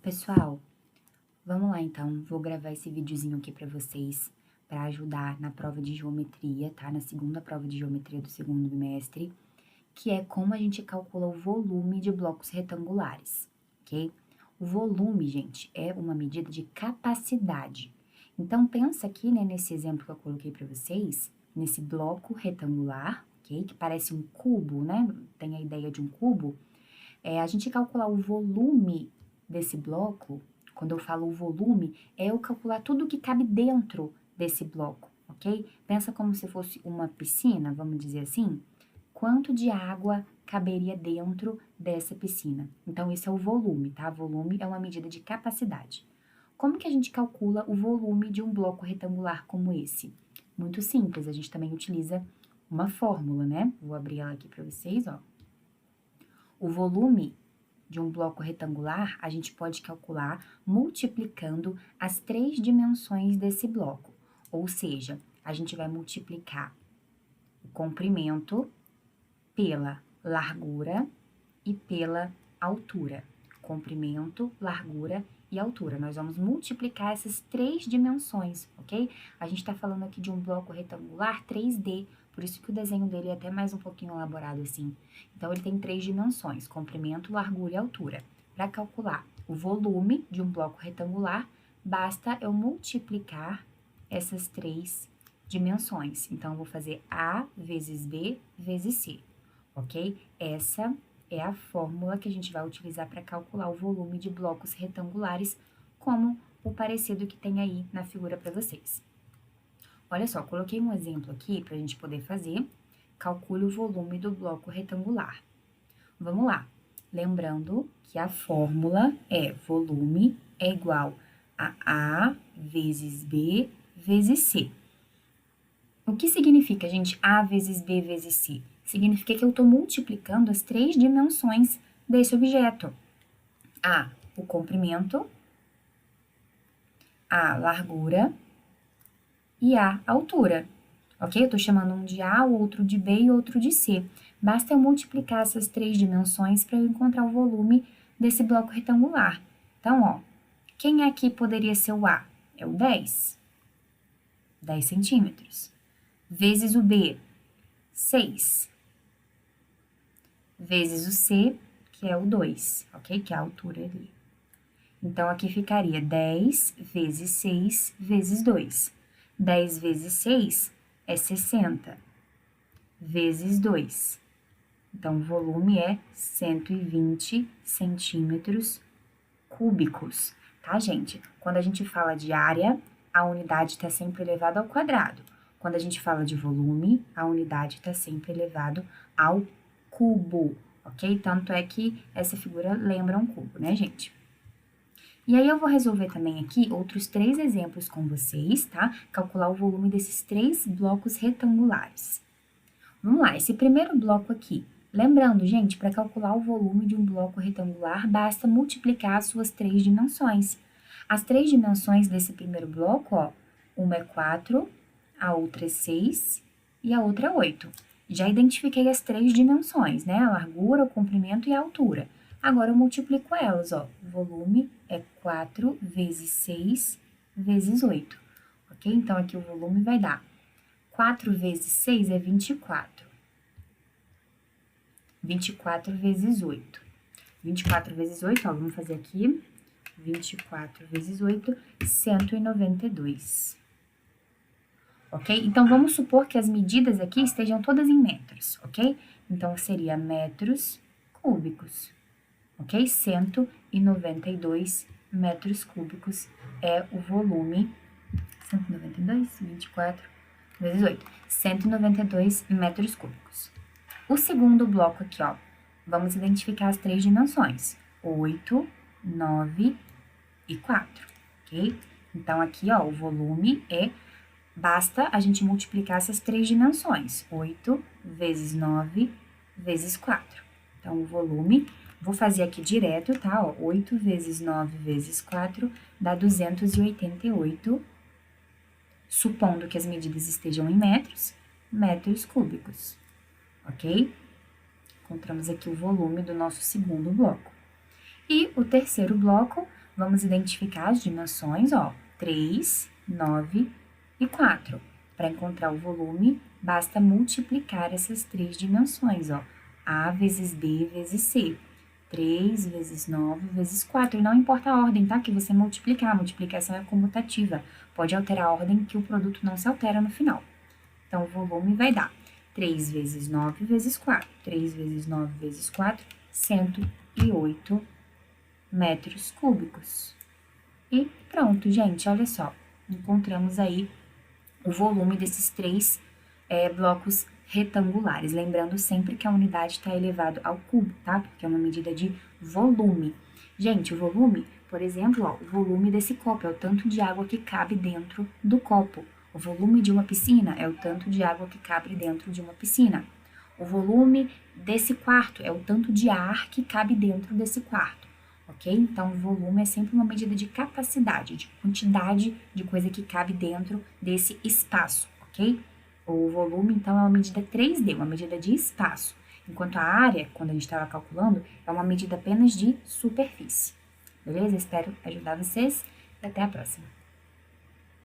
Pessoal, vamos lá então, vou gravar esse videozinho aqui pra vocês, pra ajudar na prova de geometria, tá? Na segunda prova de geometria do segundo bimestre, que é como a gente calcula o volume de blocos retangulares, ok? O volume, gente, é uma medida de capacidade. Então, pensa aqui, né, nesse exemplo que eu coloquei pra vocês, nesse bloco retangular, ok? Que parece um cubo, né? Tem a ideia de um cubo. A gente calcular o volume desse bloco, quando eu falo o volume, é eu calcular tudo que cabe dentro desse bloco, ok? Pensa como se fosse uma piscina, vamos dizer assim. Quanto de água caberia dentro dessa piscina? Então, esse é o volume, tá? Volume é uma medida de capacidade. Como que a gente calcula o volume de um bloco retangular como esse? Muito simples, a gente também utiliza uma fórmula, né? Vou abrir ela aqui para vocês, ó. O volume de um bloco retangular, a gente pode calcular multiplicando as 3 dimensões desse bloco. Ou seja, a gente vai multiplicar o comprimento pela largura e pela altura. Comprimento, largura e altura. Nós vamos multiplicar essas 3 dimensões, ok? A gente está falando aqui de um bloco retangular 3D, por isso que o desenho dele é até mais um pouquinho elaborado assim. Então, ele tem 3 dimensões, comprimento, largura e altura. Para calcular o volume de um bloco retangular, basta eu multiplicar essas 3 dimensões. Então, eu vou fazer A vezes B vezes C, ok? Essa é a fórmula que a gente vai utilizar para calcular o volume de blocos retangulares, como o parecido que tem aí na figura para vocês. Olha só, coloquei um exemplo aqui para a gente poder fazer. Calcule o volume do bloco retangular. Vamos lá. Lembrando que a fórmula é volume é igual a A vezes B vezes C. O que significa, gente, A vezes B vezes C? Significa que eu estou multiplicando as 3 dimensões desse objeto. A, o comprimento, a largura e a altura, ok? Eu estou chamando um de A, o outro de B e outro de C. Basta eu multiplicar essas 3 dimensões para eu encontrar o volume desse bloco retangular. Então, ó, quem aqui poderia ser o A? É o 10. 10 centímetros. Vezes o B, 6. Vezes o C, que é o 2, ok? Que é a altura ali. Então, aqui ficaria 10 vezes 6 vezes 2. 10 vezes 6 é 60, vezes 2. Então, o volume é 120 centímetros cúbicos, tá, gente? Quando a gente fala de área, a unidade está sempre elevada ao quadrado. Quando a gente fala de volume, a unidade está sempre elevado ao cubo, ok? Tanto é que essa figura lembra um cubo, né, gente? E aí, eu vou resolver também aqui outros 3 exemplos com vocês, tá? Calcular o volume desses 3 blocos retangulares. Vamos lá, esse primeiro bloco aqui. Lembrando, gente, para calcular o volume de um bloco retangular, basta multiplicar as suas 3 dimensões. As 3 dimensões desse primeiro bloco, ó, uma é 4, a outra é 6 e a outra é 8. Já identifiquei as 3 dimensões, né? A largura, o comprimento e a altura. Agora, eu multiplico elas, ó. O volume é 4 vezes 6 vezes 8, ok? Então, aqui o volume vai dar 4 vezes 6 é 24. 24 vezes 8. 24 vezes 8, ó, vamos fazer aqui. 24 vezes 8, 192. Ok? Então, vamos supor que as medidas aqui estejam todas em metros, ok? Então, seria metros cúbicos, ok? 192 metros cúbicos é o volume. 192, 24 vezes 8. 192 metros cúbicos. O segundo bloco aqui, ó, vamos identificar as 3 dimensões. 8, 9 e 4, ok? Então, aqui, ó, o volume basta a gente multiplicar essas 3 dimensões. 8 vezes 9 vezes 4. Então, o volume, vou fazer aqui direto, tá? Ó, 8 vezes 9 vezes 4 dá 288, supondo que as medidas estejam em metros cúbicos, ok? Encontramos aqui o volume do nosso segundo bloco. E o terceiro bloco, Vamos identificar as dimensões, ó, 3, 9 e 4. Para encontrar o volume, basta multiplicar essas três dimensões, ó. A vezes B vezes C. 3 vezes 9 vezes 4. E não importa a ordem, tá? Que você multiplicar. A multiplicação é comutativa. Pode alterar a ordem que o produto não se altera no final. Então, o volume vai dar 3 vezes 9 vezes 4. 3 vezes 9 vezes 4, 108 metros cúbicos. E pronto, gente, olha só. Encontramos aí o volume desses três blocos retangulares. Lembrando sempre que a unidade está elevado ao cubo, tá? Porque é uma medida de volume. Gente, o volume, por exemplo, ó, o volume desse copo é o tanto de água que cabe dentro do copo. O volume de uma piscina é o tanto de água que cabe dentro de uma piscina. O volume desse quarto é o tanto de ar que cabe dentro desse quarto, ok? Então, o volume é sempre uma medida de capacidade, de quantidade de coisa que cabe dentro desse espaço, ok? O volume, então, é uma medida 3D, uma medida de espaço, enquanto a área, quando a gente estava calculando, é uma medida apenas de superfície. Beleza? Espero ajudar vocês e até a próxima.